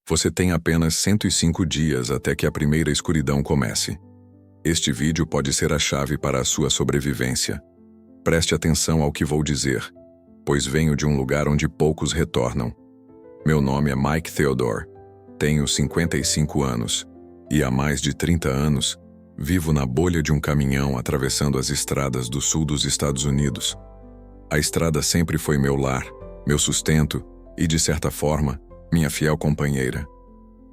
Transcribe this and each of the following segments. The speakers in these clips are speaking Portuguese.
Você tem apenas 105 dias até que a primeira escuridão comece. Este vídeo pode ser a chave para a sua sobrevivência. Preste atenção ao que vou dizer, pois venho de um lugar onde poucos retornam. Meu nome é Mike Theodore, tenho 55 anos e há mais de 30 anos vivo na bolha de um caminhão atravessando as estradas do sul dos Estados Unidos. A estrada sempre foi meu lar, meu sustento e, de certa forma, minha fiel companheira.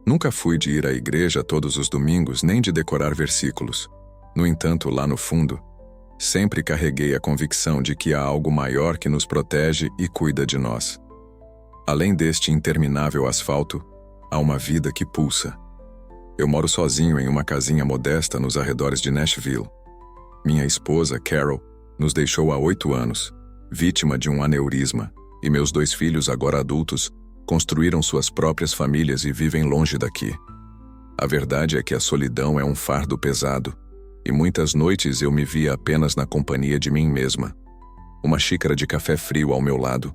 Nunca fui de ir à igreja todos os domingos nem de decorar versículos. No entanto, lá no fundo, sempre carreguei a convicção de que há algo maior que nos protege e cuida de nós. Além deste interminável asfalto, há uma vida que pulsa. Eu moro sozinho em uma casinha modesta nos arredores de Nashville. Minha esposa, Carol, nos deixou há 8 anos, vítima de um aneurisma, e meus 2 filhos, agora adultos, construíram suas próprias famílias e vivem longe daqui. A verdade é que a solidão é um fardo pesado, e muitas noites eu me via apenas na companhia de mim mesma. Uma xícara de café frio ao meu lado,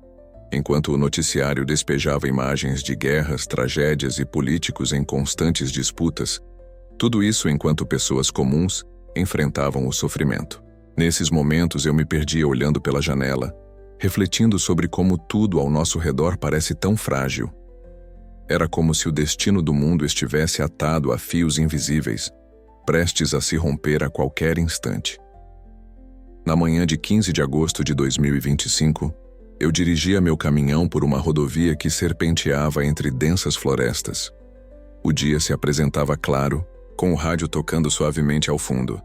enquanto o noticiário despejava imagens de guerras, tragédias e políticos em constantes disputas, tudo isso enquanto pessoas comuns enfrentavam o sofrimento. Nesses momentos eu me perdia olhando pela janela, refletindo sobre como tudo ao nosso redor parece tão frágil. Era como se o destino do mundo estivesse atado a fios invisíveis, prestes a se romper a qualquer instante. Na manhã de 15 de agosto de 2025, eu dirigia meu caminhão por uma rodovia que serpenteava entre densas florestas. O dia se apresentava claro, com o rádio tocando suavemente ao fundo,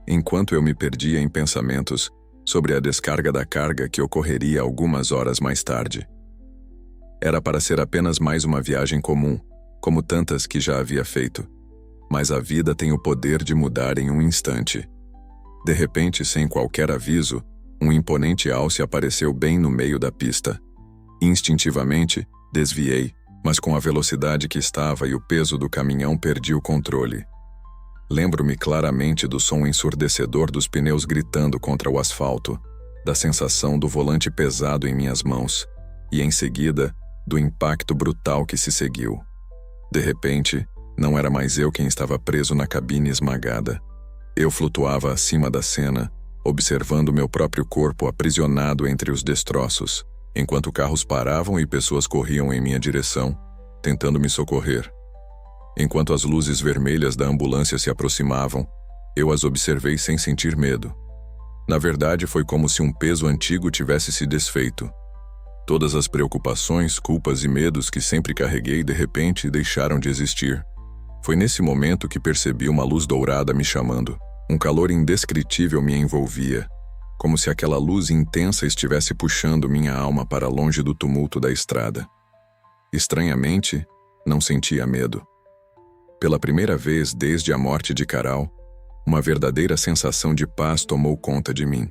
enquanto eu me perdia em pensamentos sobre a descarga da carga que ocorreria algumas horas mais tarde. Era para ser apenas mais uma viagem comum, como tantas que já havia feito, mas a vida tem o poder de mudar em um instante. De repente, sem qualquer aviso, um imponente alce apareceu bem no meio da pista. Instintivamente, desviei, mas com a velocidade que estava e o peso do caminhão perdi o controle. Lembro-me claramente do som ensurdecedor dos pneus gritando contra o asfalto, da sensação do volante pesado em minhas mãos, e em seguida, do impacto brutal que se seguiu. De repente, não era mais eu quem estava preso na cabine esmagada. Eu flutuava acima da cena, observando meu próprio corpo aprisionado entre os destroços, enquanto carros paravam e pessoas corriam em minha direção, tentando me socorrer. Enquanto as luzes vermelhas da ambulância se aproximavam, eu as observei sem sentir medo. Na verdade, foi como se um peso antigo tivesse se desfeito. Todas as preocupações, culpas e medos que sempre carreguei de repente deixaram de existir. Foi nesse momento que percebi uma luz dourada me chamando. Um calor indescritível me envolvia, como se aquela luz intensa estivesse puxando minha alma para longe do tumulto da estrada. Estranhamente, não sentia medo. Pela primeira vez desde a morte de Carol, uma verdadeira sensação de paz tomou conta de mim.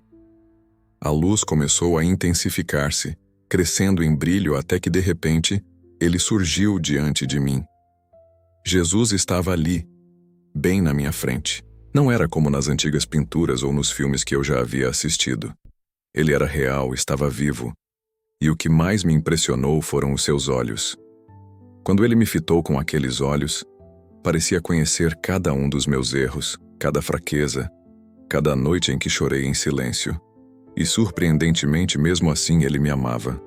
A luz começou a intensificar-se, crescendo em brilho até que de repente, ele surgiu diante de mim. Jesus estava ali, bem na minha frente. Não era como nas antigas pinturas ou nos filmes que eu já havia assistido. Ele era real, estava vivo. E o que mais me impressionou foram os seus olhos. Quando ele me fitou com aqueles olhos, parecia conhecer cada um dos meus erros, cada fraqueza, cada noite em que chorei em silêncio. E surpreendentemente, mesmo assim, ele me amava.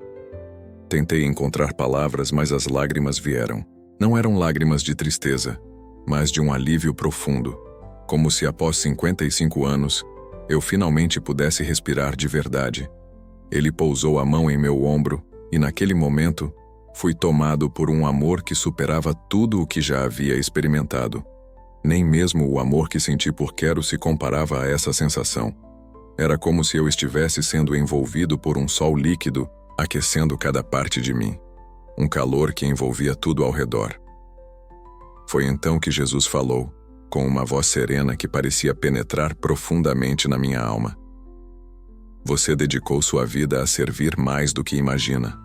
Tentei encontrar palavras, mas as lágrimas vieram. Não eram lágrimas de tristeza, mas de um alívio profundo. Como se após 55 anos, eu finalmente pudesse respirar de verdade. Ele pousou a mão em meu ombro e naquele momento, fui tomado por um amor que superava tudo o que já havia experimentado. Nem mesmo o amor que senti por Carol se comparava a essa sensação. Era como se eu estivesse sendo envolvido por um sol líquido, aquecendo cada parte de mim. Um calor que envolvia tudo ao redor. Foi então que Jesus falou, com uma voz serena que parecia penetrar profundamente na minha alma. Você dedicou sua vida a servir mais do que imagina.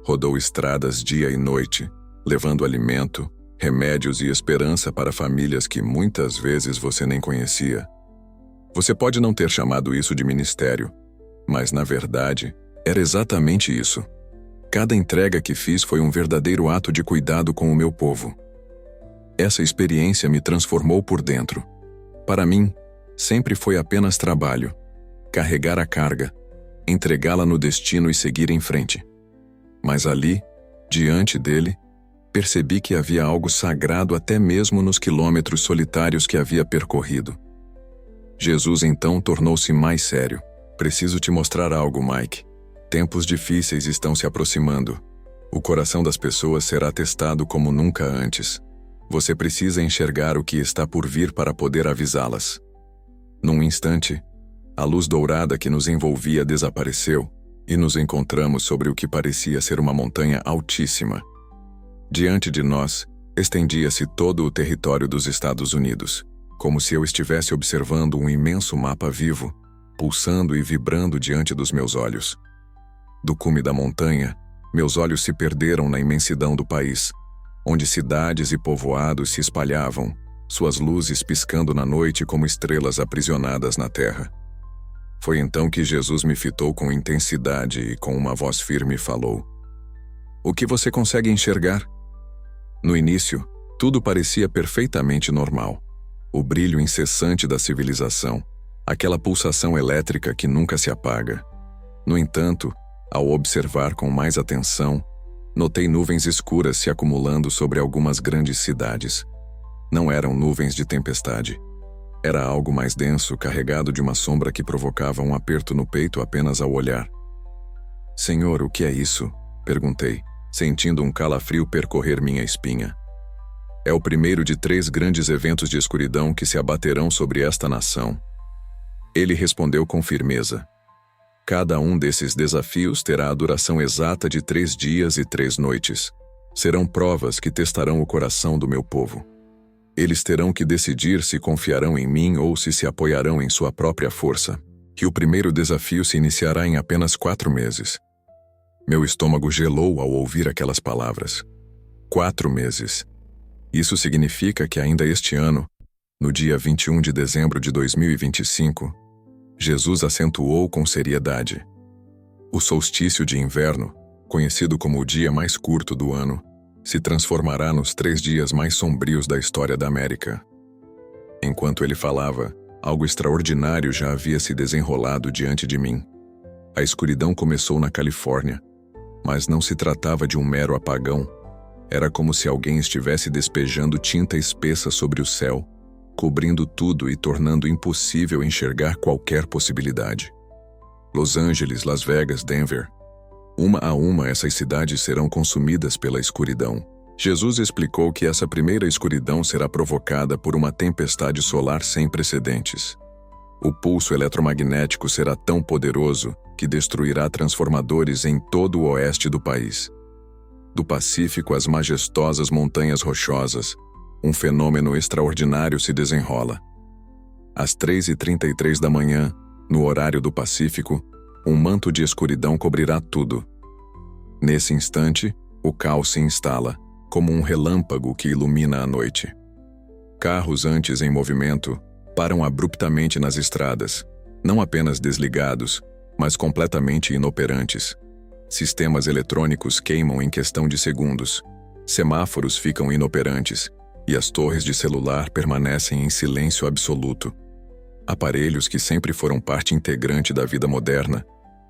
Rodou estradas dia e noite, levando alimento, remédios e esperança para famílias que muitas vezes você nem conhecia. Você pode não ter chamado isso de ministério, mas na verdade, era exatamente isso. Cada entrega que fiz foi um verdadeiro ato de cuidado com o meu povo. Essa experiência me transformou por dentro. Para mim, sempre foi apenas trabalho. Carregar a carga, entregá-la no destino e seguir em frente. Mas ali, diante dele, percebi que havia algo sagrado até mesmo nos quilômetros solitários que havia percorrido. Jesus então tornou-se mais sério. Preciso te mostrar algo, Mike. Tempos difíceis estão se aproximando. O coração das pessoas será testado como nunca antes. Você precisa enxergar o que está por vir para poder avisá-las. Num instante, a luz dourada que nos envolvia desapareceu e nos encontramos sobre o que parecia ser uma montanha altíssima. Diante de nós, estendia-se todo o território dos Estados Unidos, como se eu estivesse observando um imenso mapa vivo, pulsando e vibrando diante dos meus olhos. Do cume da montanha, meus olhos se perderam na imensidão do país, onde cidades e povoados se espalhavam, suas luzes piscando na noite como estrelas aprisionadas na terra. Foi então que Jesus me fitou com intensidade e com uma voz firme falou: "O que você consegue enxergar?" No início, tudo parecia perfeitamente normal. O brilho incessante da civilização, aquela pulsação elétrica que nunca se apaga. No entanto, ao observar com mais atenção, notei nuvens escuras se acumulando sobre algumas grandes cidades. Não eram nuvens de tempestade. Era algo mais denso, carregado de uma sombra que provocava um aperto no peito apenas ao olhar. "Senhor, o que é isso?" perguntei, sentindo um calafrio percorrer minha espinha. "É o primeiro de 3 grandes eventos de escuridão que se abaterão sobre esta nação." Ele respondeu com firmeza: "Cada um desses desafios terá a duração exata de 3 dias e 3 noites. Serão provas que testarão o coração do meu povo. Eles terão que decidir se confiarão em mim ou se apoiarão em sua própria força. Que o primeiro desafio se iniciará em apenas 4 meses." Meu estômago gelou ao ouvir aquelas palavras. 4 meses. Isso significa que ainda este ano, no dia 21 de dezembro de 2025, Jesus acentuou com seriedade: o solstício de inverno, conhecido como o dia mais curto do ano, se transformará nos 3 dias mais sombrios da história da América. Enquanto ele falava, algo extraordinário já havia se desenrolado diante de mim. A escuridão começou na Califórnia, mas não se tratava de um mero apagão. Era como se alguém estivesse despejando tinta espessa sobre o céu, cobrindo tudo e tornando impossível enxergar qualquer possibilidade. Los Angeles, Las Vegas, Denver. Uma a uma essas cidades serão consumidas pela escuridão. Jesus explicou que essa primeira escuridão será provocada por uma tempestade solar sem precedentes. O pulso eletromagnético será tão poderoso que destruirá transformadores em todo o oeste do país. Do Pacífico às majestosas montanhas rochosas, um fenômeno extraordinário se desenrola. Às 3h33 da manhã, no horário do Pacífico, um manto de escuridão cobrirá tudo. Nesse instante, o caos se instala, como um relâmpago que ilumina a noite. Carros antes em movimento param abruptamente nas estradas, não apenas desligados, mas completamente inoperantes. Sistemas eletrônicos queimam em questão de segundos. Semáforos ficam inoperantes e as torres de celular permanecem em silêncio absoluto. Aparelhos que sempre foram parte integrante da vida moderna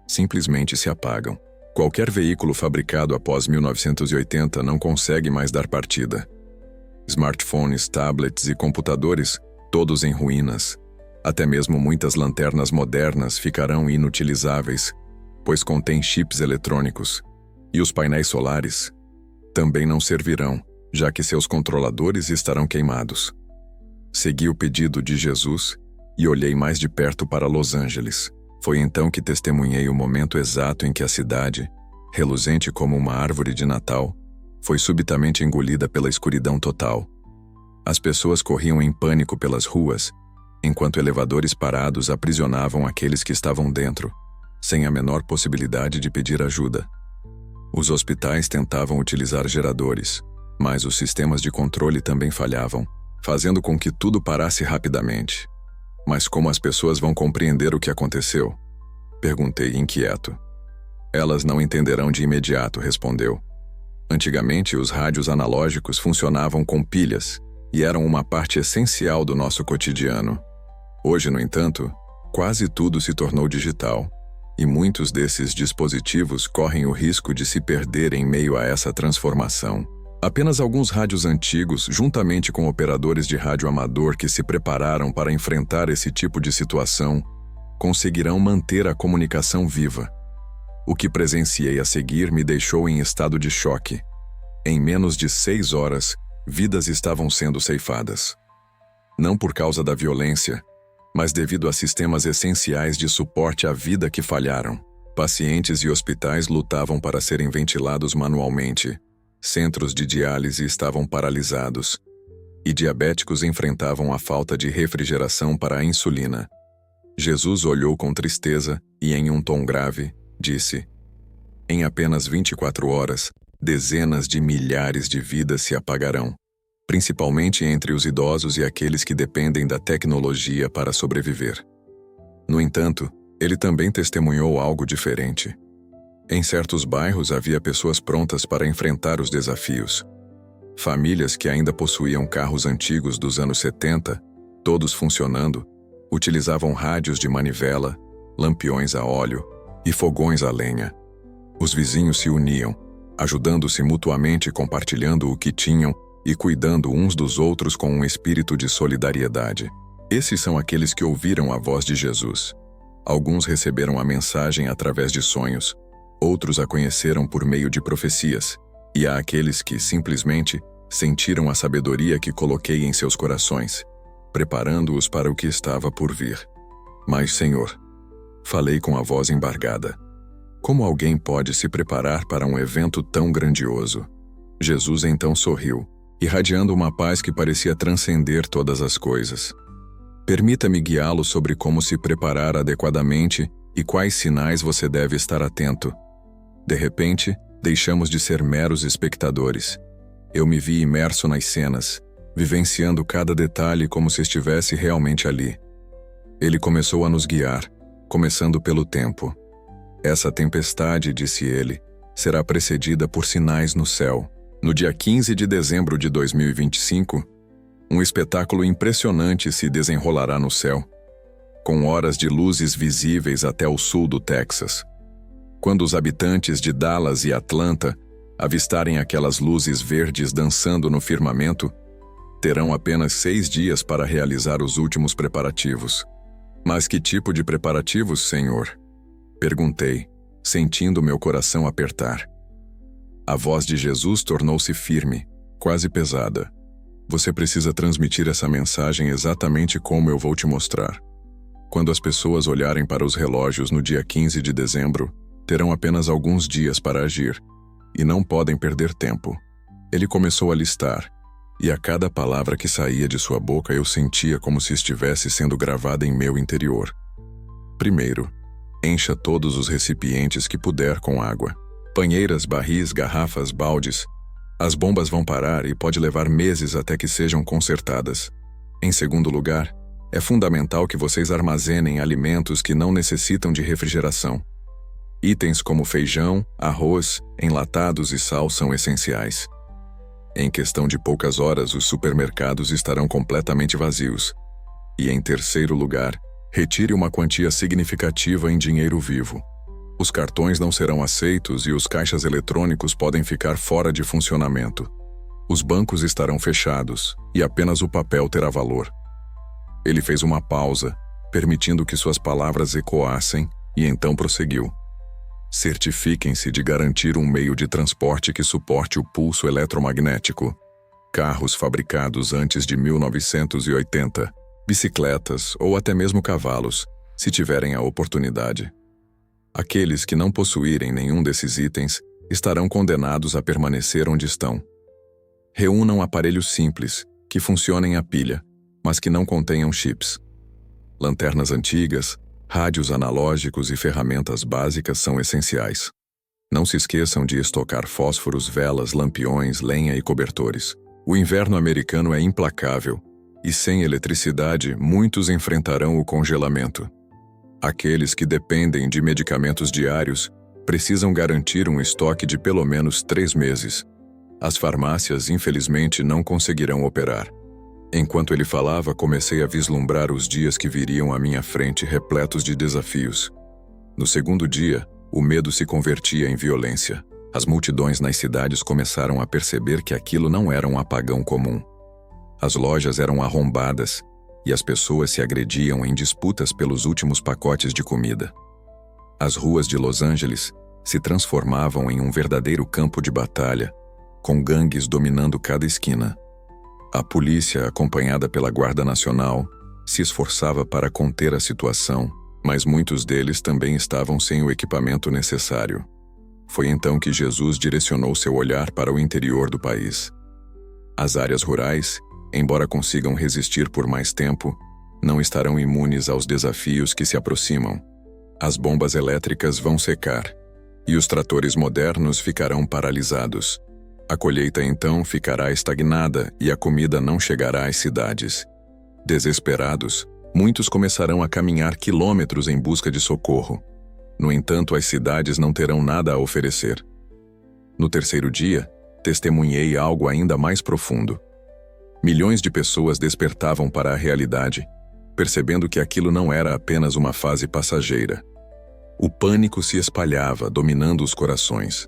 simplesmente se apagam. Qualquer veículo fabricado após 1980 não consegue mais dar partida. Smartphones, tablets e computadores, todos em ruínas. Até mesmo muitas lanternas modernas ficarão inutilizáveis, pois contêm chips eletrônicos. E os painéis solares também não servirão, já que seus controladores estarão queimados. Segui o pedido de Jesus e olhei mais de perto para Los Angeles. Foi então que testemunhei o momento exato em que a cidade, reluzente como uma árvore de Natal, foi subitamente engolida pela escuridão total. As pessoas corriam em pânico pelas ruas, enquanto elevadores parados aprisionavam aqueles que estavam dentro, sem a menor possibilidade de pedir ajuda. Os hospitais tentavam utilizar geradores, mas os sistemas de controle também falhavam, fazendo com que tudo parasse rapidamente. Mas como as pessoas vão compreender o que aconteceu? Perguntei inquieto. Elas não entenderão de imediato, respondeu. Antigamente, os rádios analógicos funcionavam com pilhas e eram uma parte essencial do nosso cotidiano. Hoje, no entanto, quase tudo se tornou digital, e muitos desses dispositivos correm o risco de se perder em meio a essa transformação. Apenas alguns rádios antigos, juntamente com operadores de rádio amador que se prepararam para enfrentar esse tipo de situação, conseguirão manter a comunicação viva. O que presenciei a seguir me deixou em estado de choque. Em menos de 6 horas, vidas estavam sendo ceifadas. Não por causa da violência, mas devido a sistemas essenciais de suporte à vida que falharam. Pacientes e hospitais lutavam para serem ventilados manualmente. Centros de diálise estavam paralisados. E diabéticos enfrentavam a falta de refrigeração para a insulina. Jesus olhou com tristeza e, em um tom grave, disse: em apenas 24 horas, dezenas de milhares de vidas se apagarão, principalmente entre os idosos e aqueles que dependem da tecnologia para sobreviver. No entanto, ele também testemunhou algo diferente. Em certos bairros havia pessoas prontas para enfrentar os desafios. Famílias que ainda possuíam carros antigos dos anos 70, todos funcionando, utilizavam rádios de manivela, lampiões a óleo e fogões a lenha. Os vizinhos se uniam, ajudando-se mutuamente, compartilhando o que tinham e cuidando uns dos outros com um espírito de solidariedade. Esses são aqueles que ouviram a voz de Jesus. Alguns receberam a mensagem através de sonhos, outros a conheceram por meio de profecias, e há aqueles que, simplesmente, sentiram a sabedoria que coloquei em seus corações, preparando-os para o que estava por vir. Mas, Senhor, falei com a voz embargada. Como alguém pode se preparar para um evento tão grandioso? Jesus então sorriu, irradiando uma paz que parecia transcender todas as coisas. Permita-me guiá-lo sobre como se preparar adequadamente e quais sinais você deve estar atento. De repente, deixamos de ser meros espectadores. Eu me vi imerso nas cenas, vivenciando cada detalhe como se estivesse realmente ali. Ele começou a nos guiar, começando pelo tempo. Essa tempestade, disse ele, será precedida por sinais no céu. No dia 15 de dezembro de 2025, um espetáculo impressionante se desenrolará no céu, com horas de luzes visíveis até o sul do Texas. Quando os habitantes de Dallas e Atlanta avistarem aquelas luzes verdes dançando no firmamento, terão apenas 6 dias para realizar os últimos preparativos. Mas que tipo de preparativos, Senhor? Perguntei, sentindo meu coração apertar. A voz de Jesus tornou-se firme, quase pesada. Você precisa transmitir essa mensagem exatamente como eu vou te mostrar. Quando as pessoas olharem para os relógios no dia 15 de dezembro, terão apenas alguns dias para agir, e não podem perder tempo. Ele começou a listar, e a cada palavra que saía de sua boca eu sentia como se estivesse sendo gravada em meu interior. Primeiro, encha todos os recipientes que puder com água. Banheiras, barris, garrafas, baldes. As bombas vão parar e pode levar meses até que sejam consertadas. Em segundo lugar, é fundamental que vocês armazenem alimentos que não necessitam de refrigeração. Itens como feijão, arroz, enlatados e sal são essenciais. Em questão de poucas horas, os supermercados estarão completamente vazios. E em terceiro lugar, retire uma quantia significativa em dinheiro vivo. Os cartões não serão aceitos e os caixas eletrônicos podem ficar fora de funcionamento. Os bancos estarão fechados e apenas o papel terá valor. Ele fez uma pausa, permitindo que suas palavras ecoassem, e então prosseguiu. Certifiquem-se de garantir um meio de transporte que suporte o pulso eletromagnético. Carros fabricados antes de 1980, bicicletas ou até mesmo cavalos, se tiverem a oportunidade. Aqueles que não possuírem nenhum desses itens estarão condenados a permanecer onde estão. Reúnam aparelhos simples, que funcionem a pilha, mas que não contenham chips. Lanternas antigas, rádios analógicos e ferramentas básicas são essenciais. Não se esqueçam de estocar fósforos, velas, lampiões, lenha e cobertores. O inverno americano é implacável, e sem eletricidade, muitos enfrentarão o congelamento. Aqueles que dependem de medicamentos diários Precisam garantir um estoque de pelo menos 3 meses. As farmácias, infelizmente, não conseguirão operar. Enquanto ele falava, comecei a vislumbrar os dias que viriam à minha frente repletos de desafios. No segundo dia, o medo se convertia em violência. As multidões nas cidades começaram a perceber que aquilo não era um apagão comum. As lojas eram arrombadas e as pessoas se agrediam em disputas pelos últimos pacotes de comida. As ruas de Los Angeles se transformavam em um verdadeiro campo de batalha, com gangues dominando cada esquina. A polícia, acompanhada pela Guarda Nacional, se esforçava para conter a situação, mas muitos deles também estavam sem o equipamento necessário. Foi então que Jesus direcionou seu olhar para o interior do país. As áreas rurais, embora consigam resistir por mais tempo, não estarão imunes aos desafios que se aproximam. As bombas elétricas vão secar, e os tratores modernos ficarão paralisados. A colheita então ficará estagnada e a comida não chegará às cidades. Desesperados, muitos começarão a caminhar quilômetros em busca de socorro. No entanto, as cidades não terão nada a oferecer. No terceiro dia, testemunhei algo ainda mais profundo. Milhões de pessoas despertavam para a realidade, percebendo que aquilo não era apenas uma fase passageira. O pânico se espalhava, dominando os corações.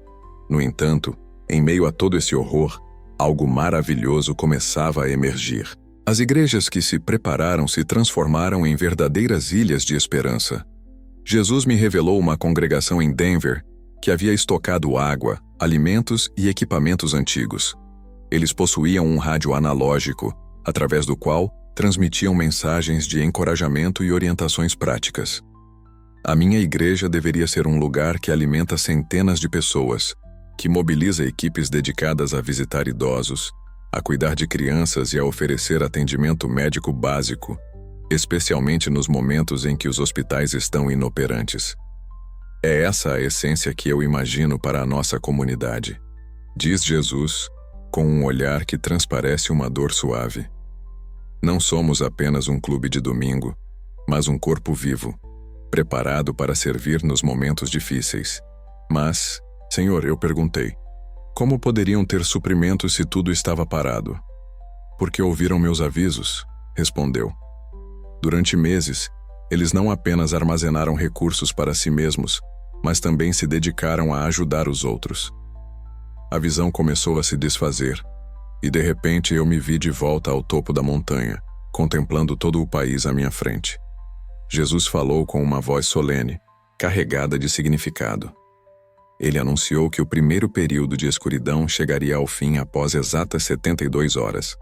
No entanto, em meio a todo esse horror, algo maravilhoso começava a emergir. As igrejas que se prepararam se transformaram em verdadeiras ilhas de esperança. Jesus me revelou uma congregação em Denver que havia estocado água, alimentos e equipamentos antigos. Eles possuíam um rádio analógico, através do qual transmitiam mensagens de encorajamento e orientações práticas. A minha igreja deveria ser um lugar que alimenta centenas de pessoas, que mobiliza equipes dedicadas a visitar idosos, a cuidar de crianças e a oferecer atendimento médico básico, especialmente nos momentos em que os hospitais estão inoperantes. É essa a essência que eu imagino para a nossa comunidade, diz Jesus, com um olhar que transparece uma dor suave. Não somos apenas um clube de domingo, mas um corpo vivo, preparado para servir nos momentos difíceis. Mas, Senhor, eu perguntei, como poderiam ter suprimentos se tudo estava parado? Porque ouviram meus avisos, respondeu. Durante meses, eles não apenas armazenaram recursos para si mesmos, mas também se dedicaram a ajudar os outros. A visão começou a se desfazer, e de repente eu me vi de volta ao topo da montanha, contemplando todo o país à minha frente. Jesus falou com uma voz solene, carregada de significado. Ele anunciou que o primeiro período de escuridão chegaria ao fim após exatas 72 horas.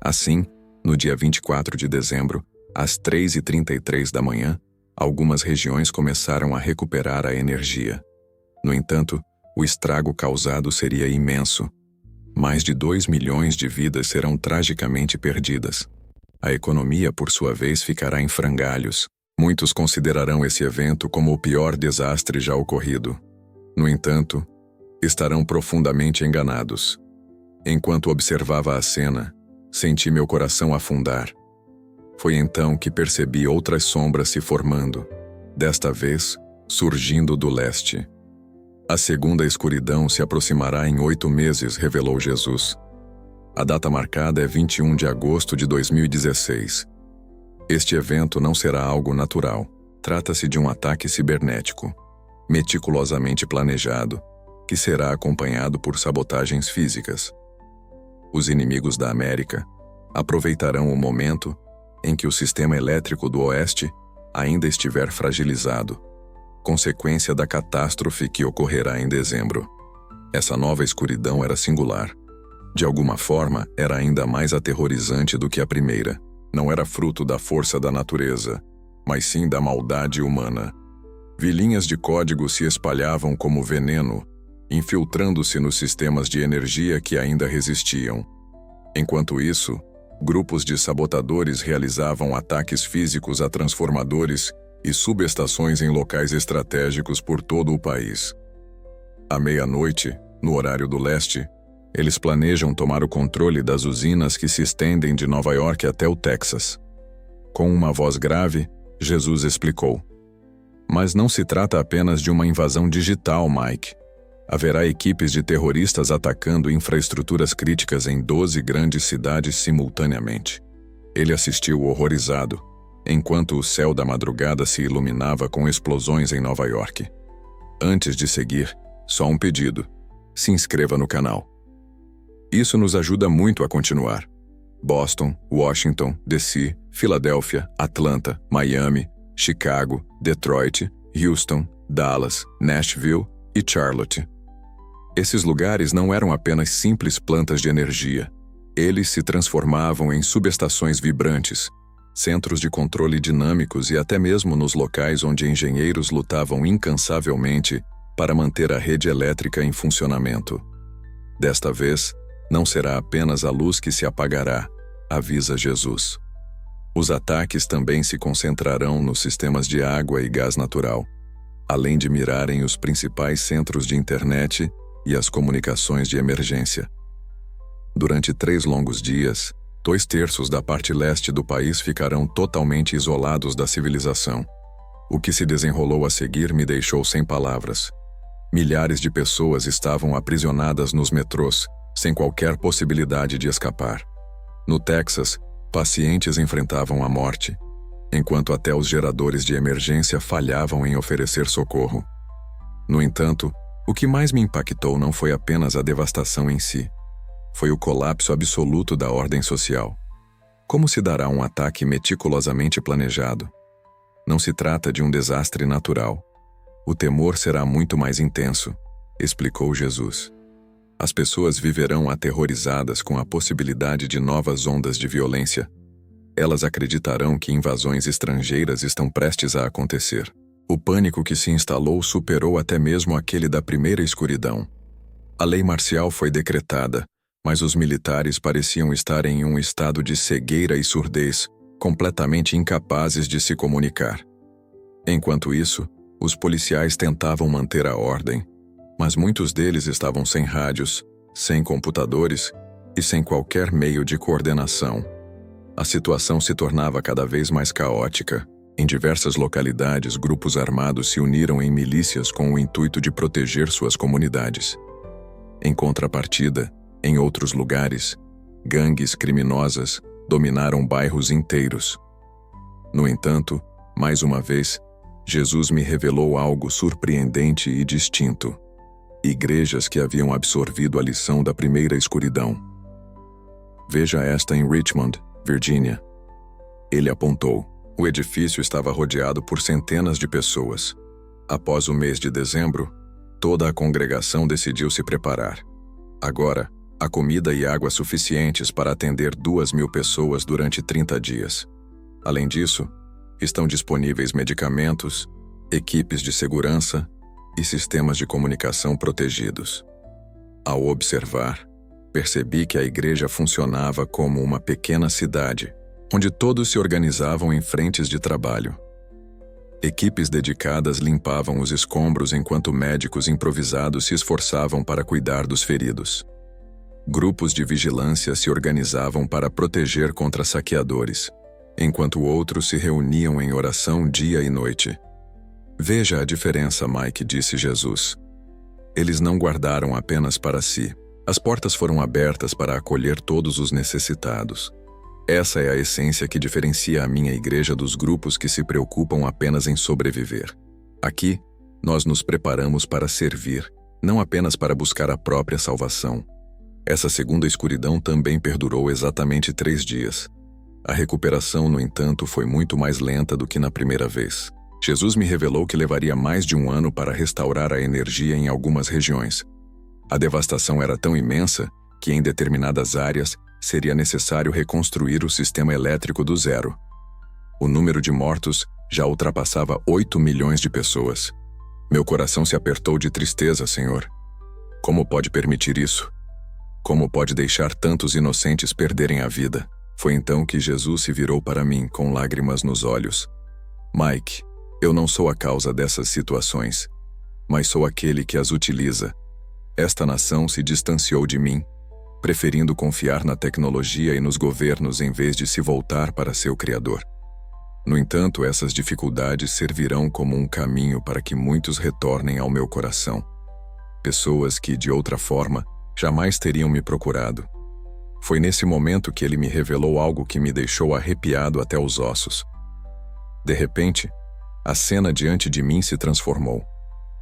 Assim, no dia 24 de dezembro, às 3h33 da manhã, algumas regiões começaram a recuperar a energia. No entanto, o estrago causado seria imenso. Mais de 2 milhões de vidas serão tragicamente perdidas. A economia, por sua vez, ficará em frangalhos. Muitos considerarão esse evento como o pior desastre já ocorrido. No entanto, estarão profundamente enganados. Enquanto observava a cena, senti meu coração afundar. Foi então que percebi outras sombras se formando, desta vez surgindo do leste. A segunda escuridão se aproximará em 8 meses, revelou Jesus. A data marcada é 21 de agosto de 2016. Este evento não será algo natural. Trata-se de um ataque cibernético, meticulosamente planejado, que será acompanhado por sabotagens físicas. Os inimigos da América aproveitarão o momento em que o sistema elétrico do Oeste ainda estiver fragilizado, consequência da catástrofe que ocorrerá em dezembro. Essa nova escuridão era singular. De alguma forma, era ainda mais aterrorizante do que a primeira. Não era fruto da força da natureza, mas sim da maldade humana. Vilinhas de código se espalhavam como veneno, infiltrando-se nos sistemas de energia que ainda resistiam. Enquanto isso, grupos de sabotadores realizavam ataques físicos a transformadores e subestações em locais estratégicos por todo o país. À meia-noite, no horário do leste, eles planejam tomar o controle das usinas que se estendem de Nova York até o Texas. Com uma voz grave, Jesus explicou: Mas não se trata apenas de uma invasão digital, Mike. Haverá equipes de terroristas atacando infraestruturas críticas em 12 grandes cidades simultaneamente. Ele assistiu horrorizado, enquanto o céu da madrugada se iluminava com explosões em Nova York. Antes de seguir, só um pedido: se inscreva no canal. Isso nos ajuda muito a continuar. Boston, Washington, D.C., Filadélfia, Atlanta, Miami, Chicago, Detroit, Houston, Dallas, Nashville e Charlotte. Esses lugares não eram apenas simples plantas de energia. Eles se transformavam em subestações vibrantes, centros de controle dinâmicos e até mesmo nos locais onde engenheiros lutavam incansavelmente para manter a rede elétrica em funcionamento. Desta vez, não será apenas a luz que se apagará, avisa Jesus. Os ataques também se concentrarão nos sistemas de água e gás natural, além de mirarem os principais centros de internet e as comunicações de emergência. Durante 3 longos dias, 2/3 da parte leste do país ficarão totalmente isolados da civilização. O que se desenrolou a seguir me deixou sem palavras. Milhares de pessoas estavam aprisionadas nos metrôs, sem qualquer possibilidade de escapar. No Texas, pacientes enfrentavam a morte, enquanto até os geradores de emergência falhavam em oferecer socorro. No entanto, o que mais me impactou não foi apenas a devastação em si. Foi o colapso absoluto da ordem social. Como se dará um ataque meticulosamente planejado? Não se trata de um desastre natural. O temor será muito mais intenso, explicou Jesus. As pessoas viverão aterrorizadas com a possibilidade de novas ondas de violência. Elas acreditarão que invasões estrangeiras estão prestes a acontecer. O pânico que se instalou superou até mesmo aquele da primeira escuridão. A lei marcial foi decretada, mas os militares pareciam estar em um estado de cegueira e surdez, completamente incapazes de se comunicar. Enquanto isso, os policiais tentavam manter a ordem, mas muitos deles estavam sem rádios, sem computadores e sem qualquer meio de coordenação. A situação se tornava cada vez mais caótica. Em diversas localidades, grupos armados se uniram em milícias com o intuito de proteger suas comunidades. Em contrapartida, em outros lugares, gangues criminosas dominaram bairros inteiros. No entanto, mais uma vez, Jesus me revelou algo surpreendente e distinto. Igrejas que haviam absorvido a lição da primeira escuridão. Veja esta em Richmond, Virgínia. Ele apontou. O edifício estava rodeado por centenas de pessoas. Após o mês de dezembro, toda a congregação decidiu se preparar. Agora, há comida e água suficientes para atender 2.000 pessoas durante 30 dias. Além disso, estão disponíveis medicamentos, equipes de segurança e sistemas de comunicação protegidos. Ao observar, percebi que a igreja funcionava como uma pequena cidade, onde todos se organizavam em frentes de trabalho. Equipes dedicadas limpavam os escombros enquanto médicos improvisados se esforçavam para cuidar dos feridos. Grupos de vigilância se organizavam para proteger contra saqueadores, enquanto outros se reuniam em oração dia e noite. Veja a diferença, Mike, disse Jesus. Eles não guardaram apenas para si. As portas foram abertas para acolher todos os necessitados. Essa é a essência que diferencia a minha igreja dos grupos que se preocupam apenas em sobreviver. Aqui, nós nos preparamos para servir, não apenas para buscar a própria salvação. Essa segunda escuridão também perdurou exatamente 3 dias. A recuperação, no entanto, foi muito mais lenta do que na primeira vez. Jesus me revelou que levaria mais de 1 ano para restaurar a energia em algumas regiões. A devastação era tão imensa que, em determinadas áreas, seria necessário reconstruir o sistema elétrico do zero. O número de mortos já ultrapassava 8 milhões de pessoas. Meu coração se apertou de tristeza, Senhor. Como pode permitir isso? Como pode deixar tantos inocentes perderem a vida? Foi então que Jesus se virou para mim com lágrimas nos olhos. Mike, eu não sou a causa dessas situações, mas sou aquele que as utiliza. Esta nação se distanciou de mim, preferindo confiar na tecnologia e nos governos em vez de se voltar para seu Criador. No entanto, essas dificuldades servirão como um caminho para que muitos retornem ao meu coração. Pessoas que, de outra forma, jamais teriam me procurado. Foi nesse momento que ele me revelou algo que me deixou arrepiado até os ossos. De repente, a cena diante de mim se transformou.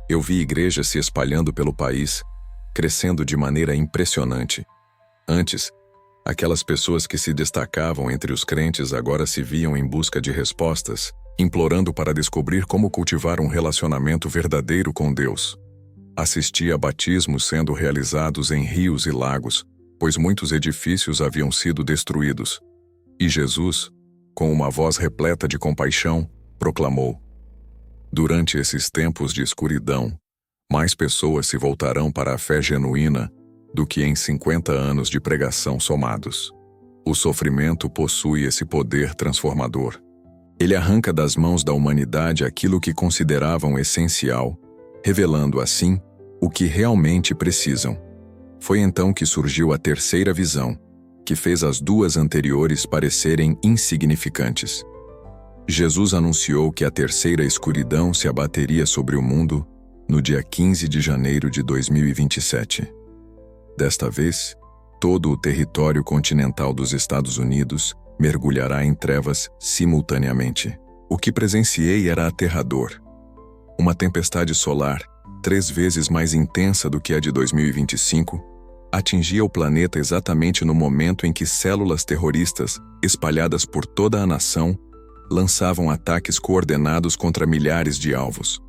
Eu vi igrejas se espalhando pelo país, crescendo de maneira impressionante. Antes, aquelas pessoas que se destacavam entre os crentes agora se viam em busca de respostas, implorando para descobrir como cultivar um relacionamento verdadeiro com Deus. Assisti a batismos sendo realizados em rios e lagos, pois muitos edifícios haviam sido destruídos. E Jesus, com uma voz repleta de compaixão, proclamou: durante esses tempos de escuridão, mais pessoas se voltarão para a fé genuína do que em 50 anos de pregação somados. O sofrimento possui esse poder transformador. Ele arranca das mãos da humanidade aquilo que consideravam essencial, revelando assim o que realmente precisam. Foi então que surgiu a terceira visão, que fez as duas anteriores parecerem insignificantes. Jesus anunciou que a terceira escuridão se abateria sobre o mundo no dia 15 de janeiro de 2027. Desta vez, todo o território continental dos Estados Unidos mergulhará em trevas simultaneamente. O que presenciei era aterrador. Uma tempestade solar, 3 vezes mais intensa do que a de 2025, atingia o planeta exatamente no momento em que células terroristas, espalhadas por toda a nação, lançavam ataques coordenados contra milhares de alvos.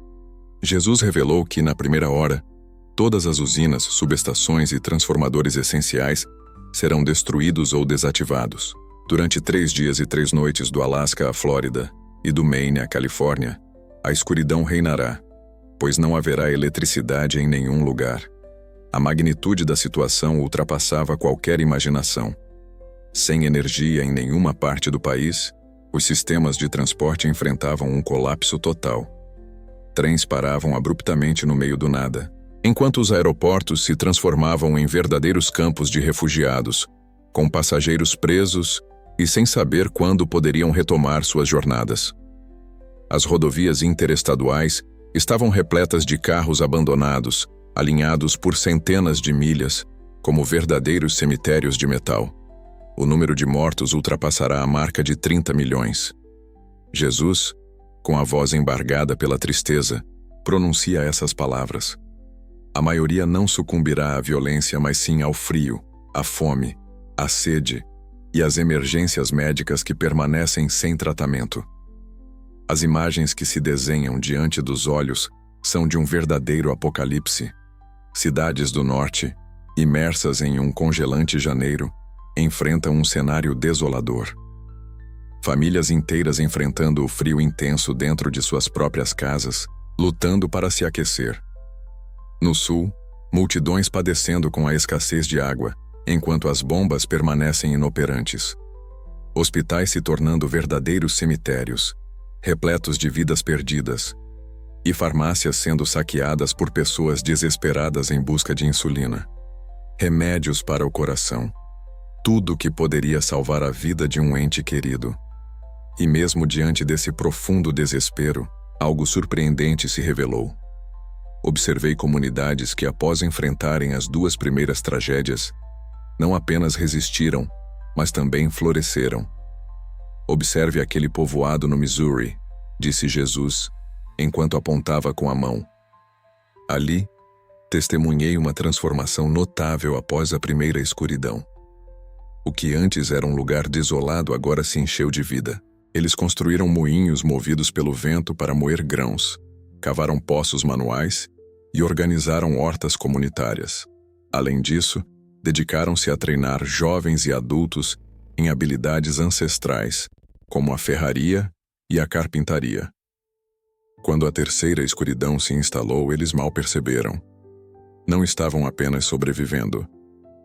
Jesus revelou que, na primeira hora, todas as usinas, subestações e transformadores essenciais serão destruídos ou desativados. Durante 3 dias e 3 noites do Alasca à Flórida e do Maine à Califórnia, a escuridão reinará, pois não haverá eletricidade em nenhum lugar. A magnitude da situação ultrapassava qualquer imaginação. Sem energia em nenhuma parte do país, os sistemas de transporte enfrentavam um colapso total. Trens paravam abruptamente no meio do nada, enquanto os aeroportos se transformavam em verdadeiros campos de refugiados, com passageiros presos e sem saber quando poderiam retomar suas jornadas. As rodovias interestaduais estavam repletas de carros abandonados, alinhados por centenas de milhas, como verdadeiros cemitérios de metal. O número de mortos ultrapassará a marca de 30 milhões. Jesus, com a voz embargada pela tristeza, pronuncia essas palavras. A maioria não sucumbirá à violência, mas sim ao frio, à fome, à sede e às emergências médicas que permanecem sem tratamento. As imagens que se desenham diante dos olhos são de um verdadeiro apocalipse. Cidades do norte, imersas em um congelante janeiro, enfrentam um cenário desolador. Famílias inteiras enfrentando o frio intenso dentro de suas próprias casas, lutando para se aquecer. No sul, multidões padecendo com a escassez de água, enquanto as bombas permanecem inoperantes. Hospitais se tornando verdadeiros cemitérios, repletos de vidas perdidas, e farmácias sendo saqueadas por pessoas desesperadas em busca de insulina, remédios para o coração, tudo que poderia salvar a vida de um ente querido. E mesmo diante desse profundo desespero, algo surpreendente se revelou. Observei comunidades que, após enfrentarem as 2 primeiras tragédias, não apenas resistiram, mas também floresceram. Observe aquele povoado no Missouri, disse Jesus, enquanto apontava com a mão. Ali, testemunhei uma transformação notável após a primeira escuridão. O que antes era um lugar desolado agora se encheu de vida. Eles construíram moinhos movidos pelo vento para moer grãos, cavaram poços manuais e organizaram hortas comunitárias. Além disso, dedicaram-se a treinar jovens e adultos em habilidades ancestrais, como a ferraria e a carpintaria. Quando a terceira escuridão se instalou, eles mal perceberam. Não estavam apenas sobrevivendo,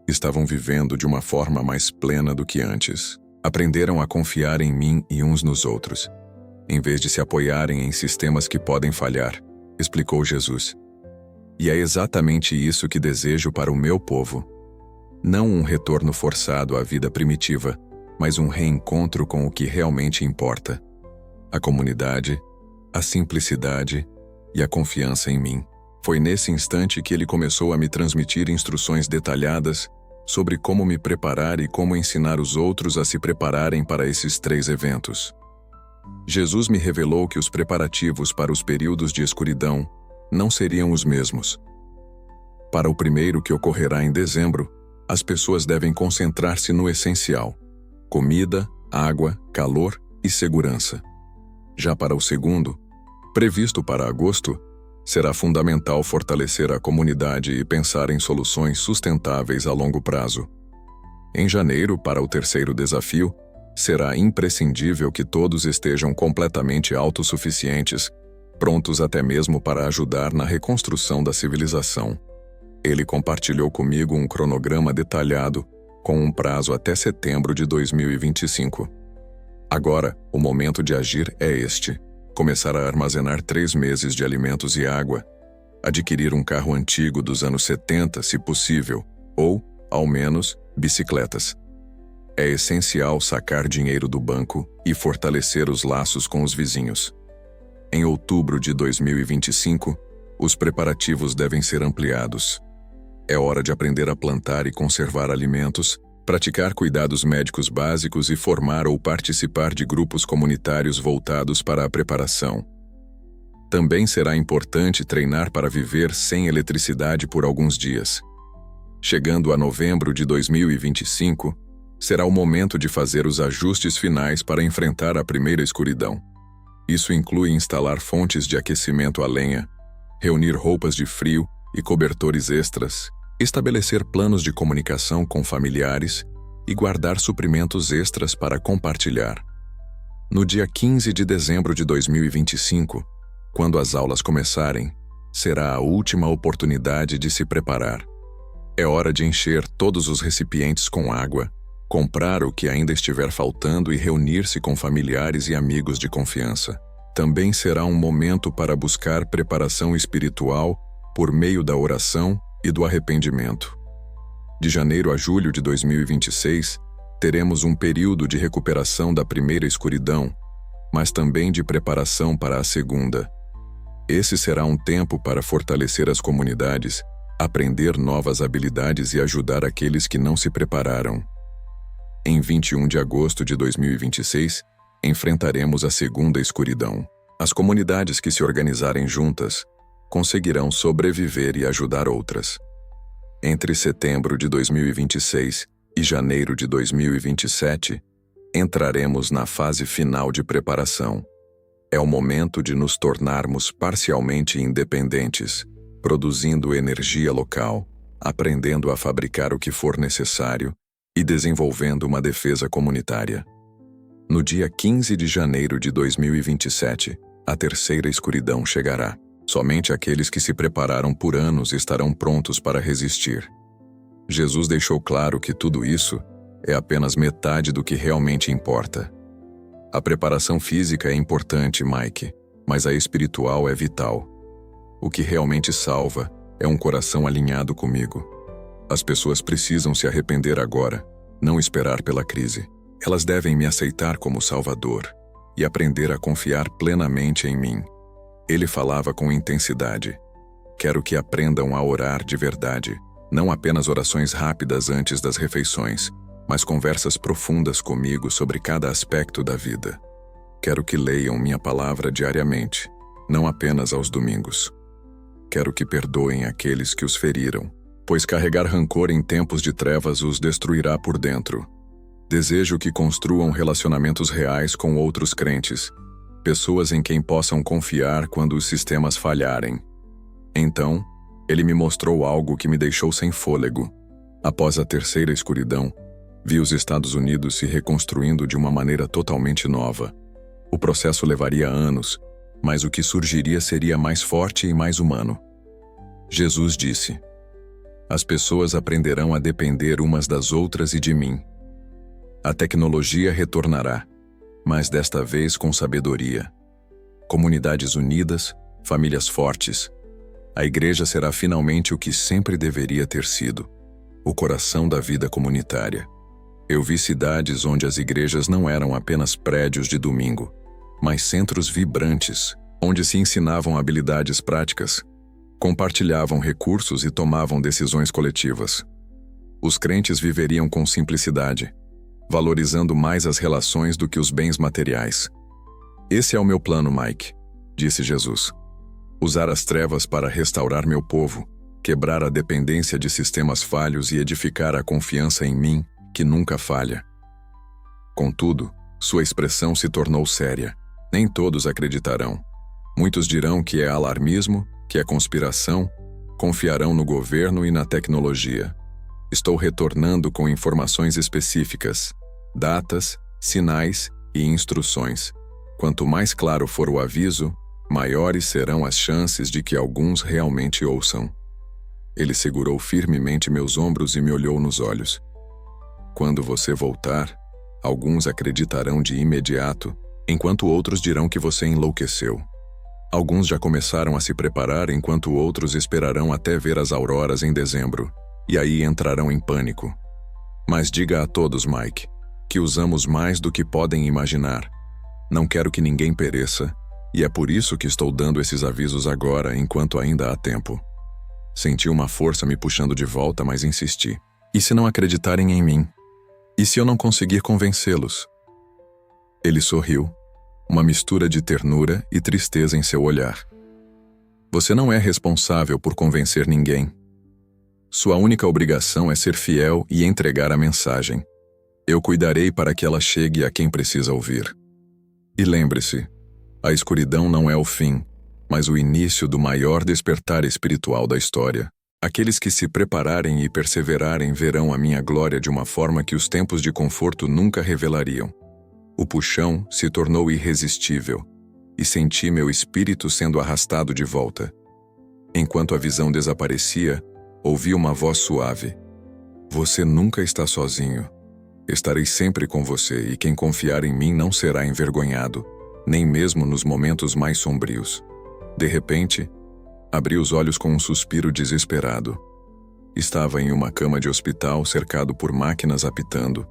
estavam vivendo de uma forma mais plena do que antes. Aprenderam a confiar em mim e uns nos outros, em vez de se apoiarem em sistemas que podem falhar, explicou Jesus. E é exatamente isso que desejo para o meu povo. Não um retorno forçado à vida primitiva, mas um reencontro com o que realmente importa. a comunidade, a simplicidade e a confiança em mim. Foi nesse instante que ele começou a me transmitir instruções detalhadas sobre como me preparar e como ensinar os outros a se prepararem para esses 3 eventos. Jesus me revelou que os preparativos para os períodos de escuridão não seriam os mesmos. Para o primeiro, que ocorrerá em dezembro, as pessoas devem concentrar-se no essencial: comida, água, calor e segurança. Já para o segundo, previsto para agosto, será fundamental fortalecer a comunidade e pensar em soluções sustentáveis a longo prazo. Em janeiro, para o terceiro desafio, será imprescindível que todos estejam completamente autossuficientes, prontos até mesmo para ajudar na reconstrução da civilização. Ele compartilhou comigo um cronograma detalhado, com um prazo até setembro de 2025. Agora, o momento de agir é este: começar a armazenar 3 meses de alimentos e água, adquirir um carro antigo dos anos 70, se possível, ou, ao menos, bicicletas. É essencial sacar dinheiro do banco e fortalecer os laços com os vizinhos. Em outubro de 2025, os preparativos devem ser ampliados. É hora de aprender a plantar e conservar alimentos, praticar cuidados médicos básicos e formar ou participar de grupos comunitários voltados para a preparação. Também será importante treinar para viver sem eletricidade por alguns dias. Chegando a novembro de 2025, será o momento de fazer os ajustes finais para enfrentar a primeira escuridão. Isso inclui instalar fontes de aquecimento a lenha, reunir roupas de frio e cobertores extras, estabelecer planos de comunicação com familiares e guardar suprimentos extras para compartilhar. No dia 15 de dezembro de 2025, quando as aulas começarem, será a última oportunidade de se preparar. É hora de encher todos os recipientes com água, comprar o que ainda estiver faltando e reunir-se com familiares e amigos de confiança. Também será um momento para buscar preparação espiritual por meio da oração e do arrependimento. De janeiro a julho de 2026, teremos um período de recuperação da primeira escuridão, mas também de preparação para a segunda. Esse será um tempo para fortalecer as comunidades, aprender novas habilidades e ajudar aqueles que não se prepararam. Em 21 de agosto de 2026, enfrentaremos a segunda escuridão. As comunidades que se organizarem juntas conseguirão sobreviver e ajudar outras. Entre setembro de 2026 e janeiro de 2027, entraremos na fase final de preparação. É o momento de nos tornarmos parcialmente independentes, produzindo energia local, aprendendo a fabricar o que for necessário e desenvolvendo uma defesa comunitária. No dia 15 de janeiro de 2027, a terceira escuridão chegará. Somente aqueles que se prepararam por anos estarão prontos para resistir. Jesus deixou claro que tudo isso é apenas metade do que realmente importa. A preparação física é importante, Mike, mas a espiritual é vital. O que realmente salva é um coração alinhado comigo. As pessoas precisam se arrepender agora, não esperar pela crise. Elas devem me aceitar como Salvador e aprender a confiar plenamente em mim. Ele falava com intensidade. Quero que aprendam a orar de verdade, não apenas orações rápidas antes das refeições, mas conversas profundas comigo sobre cada aspecto da vida. Quero que leiam minha palavra diariamente, não apenas aos domingos. Quero que perdoem aqueles que os feriram, pois carregar rancor em tempos de trevas os destruirá por dentro. Desejo que construam relacionamentos reais com outros crentes, pessoas em quem possam confiar quando os sistemas falharem. Então, ele me mostrou algo que me deixou sem fôlego. Após a terceira escuridão, vi os Estados Unidos se reconstruindo de uma maneira totalmente nova. O processo levaria anos, mas o que surgiria seria mais forte e mais humano. Jesus disse: as pessoas aprenderão a depender umas das outras e de mim. A tecnologia retornará, mas desta vez com sabedoria. Comunidades unidas, famílias fortes. A igreja será finalmente o que sempre deveria ter sido: o coração da vida comunitária. Eu vi cidades onde as igrejas não eram apenas prédios de domingo, mas centros vibrantes, onde se ensinavam habilidades práticas, compartilhavam recursos e tomavam decisões coletivas. Os crentes viveriam com simplicidade, valorizando mais as relações do que os bens materiais. Esse é o meu plano, Mike, disse Jesus. Usar as trevas para restaurar meu povo, quebrar a dependência de sistemas falhos e edificar a confiança em mim, que nunca falha. Contudo, sua expressão se tornou séria. Nem todos acreditarão. Muitos dirão que é alarmismo, que é conspiração, confiarão no governo e na tecnologia. Estou retornando com informações específicas, datas, sinais e instruções. Quanto mais claro for o aviso, maiores serão as chances de que alguns realmente ouçam. Ele segurou firmemente meus ombros e me olhou nos olhos. Quando você voltar, alguns acreditarão de imediato, enquanto outros dirão que você enlouqueceu. Alguns já começaram a se preparar, enquanto outros esperarão até ver as auroras em dezembro, e aí entrarão em pânico. Mas diga a todos, Mike, que usamos mais do que podem imaginar. Não quero que ninguém pereça, e é por isso que estou dando esses avisos agora, enquanto ainda há tempo. Senti uma força me puxando de volta, mas insisti. E se não acreditarem em mim? E se eu não conseguir convencê-los? Ele sorriu, uma mistura de ternura e tristeza em seu olhar. Você não é responsável por convencer ninguém. Sua única obrigação é ser fiel e entregar a mensagem. Eu cuidarei para que ela chegue a quem precisa ouvir. E lembre-se, a escuridão não é o fim, mas o início do maior despertar espiritual da história. Aqueles que se prepararem e perseverarem verão a minha glória de uma forma que os tempos de conforto nunca revelariam. O puxão se tornou irresistível, e senti meu espírito sendo arrastado de volta. Enquanto a visão desaparecia, ouvi uma voz suave. Você nunca está sozinho. Estarei sempre com você, e quem confiar em mim não será envergonhado, nem mesmo nos momentos mais sombrios. De repente, abri os olhos com um suspiro desesperado. Estava em uma cama de hospital cercado por máquinas apitando.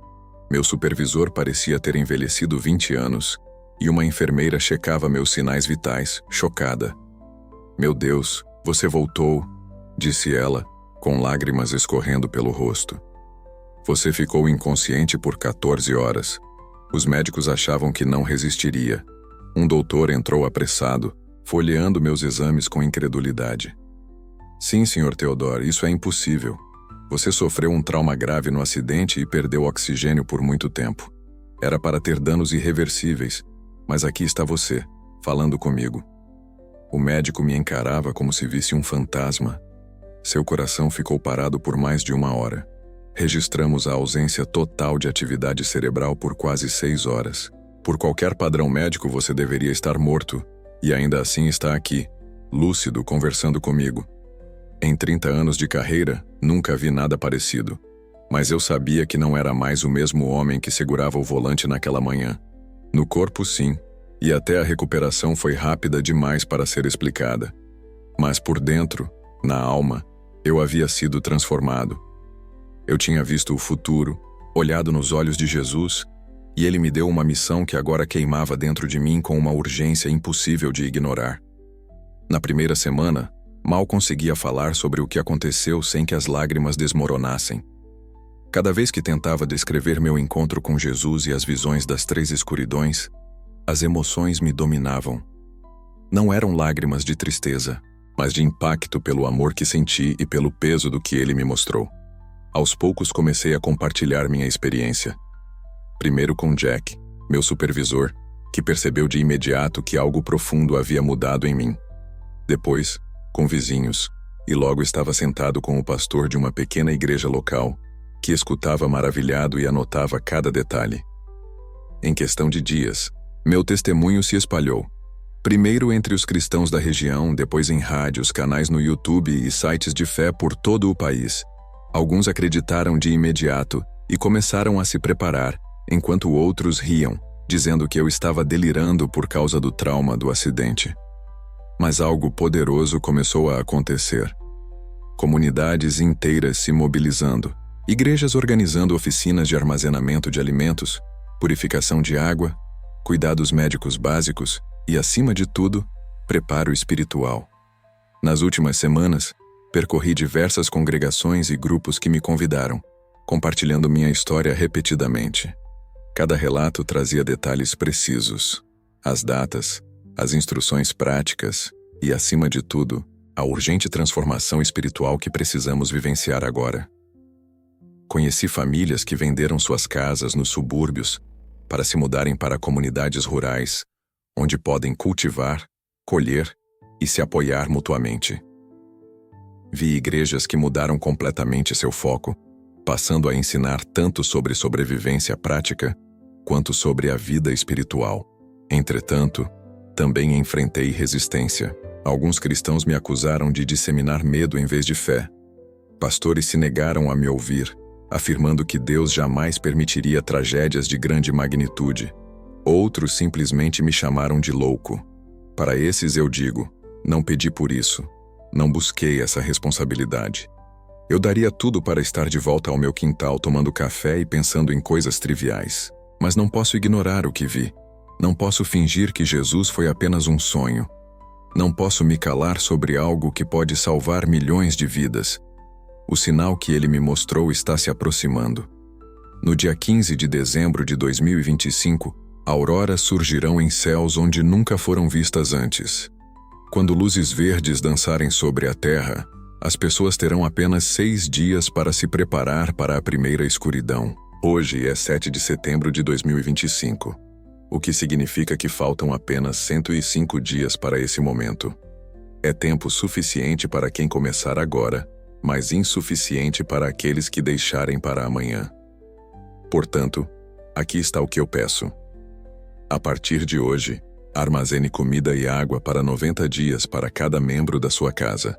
Meu supervisor parecia ter envelhecido 20 anos, e uma enfermeira checava meus sinais vitais, chocada. Meu Deus, você voltou, disse ela, com lágrimas escorrendo pelo rosto. Você ficou inconsciente por 14 horas. Os médicos achavam que não resistiria. Um doutor entrou apressado, folheando meus exames com incredulidade. Sim, Sr. Theodore, isso é impossível. Você sofreu um trauma grave no acidente e perdeu oxigênio por muito tempo. Era para ter danos irreversíveis, mas aqui está você, falando comigo. O médico me encarava como se visse um fantasma. Seu coração ficou parado por mais de 1 hora. Registramos a ausência total de atividade cerebral por quase 6 horas. Por qualquer padrão médico, você deveria estar morto, e ainda assim está aqui, lúcido, conversando comigo. Em 30 anos de carreira, nunca vi nada parecido. Mas eu sabia que não era mais o mesmo homem que segurava o volante naquela manhã. No corpo, sim, e até a recuperação foi rápida demais para ser explicada. Mas por dentro, na alma, eu havia sido transformado. Eu tinha visto o futuro, olhado nos olhos de Jesus, e ele me deu uma missão que agora queimava dentro de mim com uma urgência impossível de ignorar. Na primeira semana, mal conseguia falar sobre o que aconteceu sem que as lágrimas desmoronassem. Cada vez que tentava descrever meu encontro com Jesus e as visões das 3 escuridões, as emoções me dominavam. Não eram lágrimas de tristeza, mas de impacto pelo amor que senti e pelo peso do que ele me mostrou. Aos poucos comecei a compartilhar minha experiência. Primeiro com Jack, meu supervisor, que percebeu de imediato que algo profundo havia mudado em mim. Depois, com vizinhos, e logo estava sentado com o pastor de uma pequena igreja local, que escutava maravilhado e anotava cada detalhe. Em questão de dias, meu testemunho se espalhou. Primeiro entre os cristãos da região, depois em rádios, canais no YouTube e sites de fé por todo o país. Alguns acreditaram de imediato e começaram a se preparar, enquanto outros riam, dizendo que eu estava delirando por causa do trauma do acidente. Mas algo poderoso começou a acontecer. Comunidades inteiras se mobilizando, igrejas organizando oficinas de armazenamento de alimentos, purificação de água, cuidados médicos básicos e, acima de tudo, preparo espiritual. Nas últimas semanas, percorri diversas congregações e grupos que me convidaram, compartilhando minha história repetidamente. Cada relato trazia detalhes precisos, as datas, as instruções práticas e, acima de tudo, a urgente transformação espiritual que precisamos vivenciar agora. Conheci famílias que venderam suas casas nos subúrbios para se mudarem para comunidades rurais, onde podem cultivar, colher e se apoiar mutuamente. Vi igrejas que mudaram completamente seu foco, passando a ensinar tanto sobre sobrevivência prática quanto sobre a vida espiritual. Entretanto, também enfrentei resistência. Alguns cristãos me acusaram de disseminar medo em vez de fé. Pastores se negaram a me ouvir, afirmando que Deus jamais permitiria tragédias de grande magnitude. Outros simplesmente me chamaram de louco. Para esses eu digo, não pedi por isso. Não busquei essa responsabilidade. Eu daria tudo para estar de volta ao meu quintal tomando café e pensando em coisas triviais. Mas não posso ignorar o que vi. Não posso fingir que Jesus foi apenas um sonho. Não posso me calar sobre algo que pode salvar milhões de vidas. O sinal que ele me mostrou está se aproximando. No dia 15 de dezembro de 2025, auroras surgirão em céus onde nunca foram vistas antes. Quando luzes verdes dançarem sobre a terra, as pessoas terão apenas 6 dias para se preparar para a primeira escuridão. Hoje é 7 de setembro de 2025, o que significa que faltam apenas 105 dias para esse momento. É tempo suficiente para quem começar agora, mas insuficiente para aqueles que deixarem para amanhã. Portanto, aqui está o que eu peço. A partir de hoje, armazene comida e água para 90 dias para cada membro da sua casa.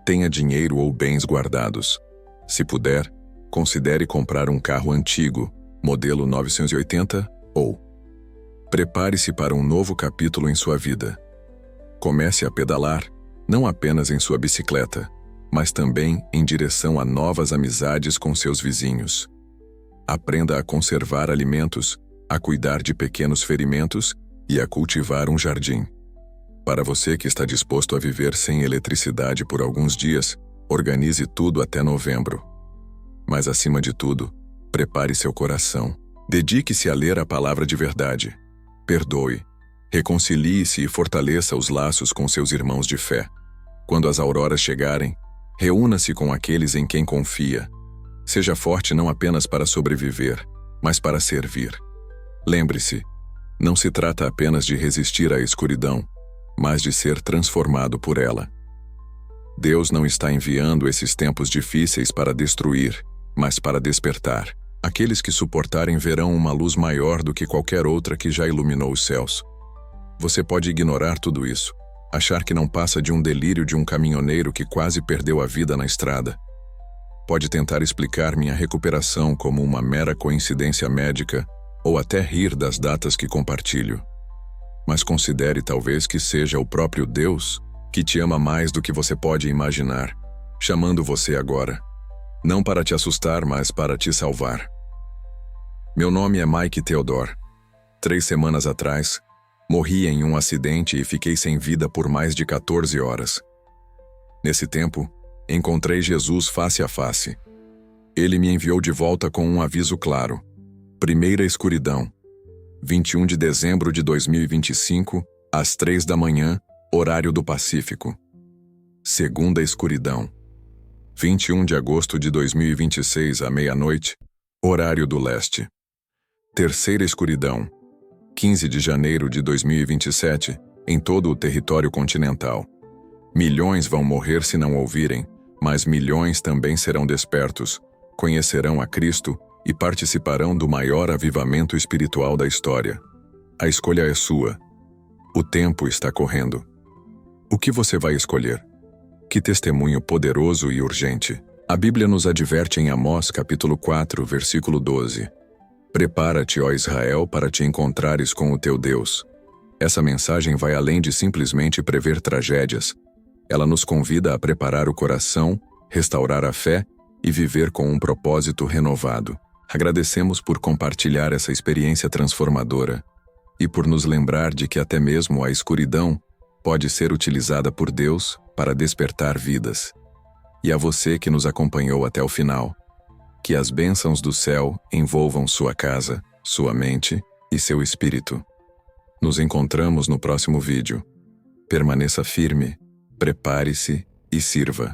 Tenha dinheiro ou bens guardados. Se puder, considere comprar um carro antigo, modelo 980, ou prepare-se para um novo capítulo em sua vida. Comece a pedalar, não apenas em sua bicicleta, mas também em direção a novas amizades com seus vizinhos. Aprenda a conservar alimentos, a cuidar de pequenos ferimentos e a cultivar um jardim. Para você que está disposto a viver sem eletricidade por alguns dias, organize tudo até novembro. Mas acima de tudo, prepare seu coração. Dedique-se a ler a palavra de verdade. Perdoe. Reconcilie-se e fortaleça os laços com seus irmãos de fé. Quando as auroras chegarem, reúna-se com aqueles em quem confia. Seja forte não apenas para sobreviver, mas para servir. Lembre-se, não se trata apenas de resistir à escuridão, mas de ser transformado por ela. Deus não está enviando esses tempos difíceis para destruir, mas para despertar. Aqueles que suportarem verão uma luz maior do que qualquer outra que já iluminou os céus. Você pode ignorar tudo isso, achar que não passa de um delírio de um caminhoneiro que quase perdeu a vida na estrada. Pode tentar explicar minha recuperação como uma mera coincidência médica ou até rir das datas que compartilho. Mas considere talvez que seja o próprio Deus que te ama mais do que você pode imaginar, chamando você agora. Não para te assustar, mas para te salvar. Meu nome é Mike Theodore. 3 semanas atrás, morri em um acidente e fiquei sem vida por mais de 14 horas. Nesse tempo, encontrei Jesus face a face. Ele me enviou de volta com um aviso claro. Primeira escuridão. 21 de dezembro de 2025, às 3 da manhã, horário do Pacífico. Segunda escuridão. 21 de agosto de 2026, à meia-noite, horário do leste. Terceira escuridão. 15 de janeiro de 2027, em todo o território continental. Milhões vão morrer se não ouvirem, mas milhões também serão despertos, conhecerão a Cristo e participarão do maior avivamento espiritual da história. A escolha é sua. O tempo está correndo. O que você vai escolher? Que testemunho poderoso e urgente. A Bíblia nos adverte em Amós capítulo 4, versículo 12. Prepara-te, ó Israel, para te encontrares com o teu Deus. Essa mensagem vai além de simplesmente prever tragédias. Ela nos convida a preparar o coração, restaurar a fé e viver com um propósito renovado. Agradecemos por compartilhar essa experiência transformadora. e por nos lembrar de que até mesmo a escuridão pode ser utilizada por Deus para despertar vidas. E a você que nos acompanhou até o final, que as bênçãos do céu envolvam sua casa, sua mente e seu espírito. Nos encontramos no próximo vídeo. Permaneça firme, prepare-se e sirva.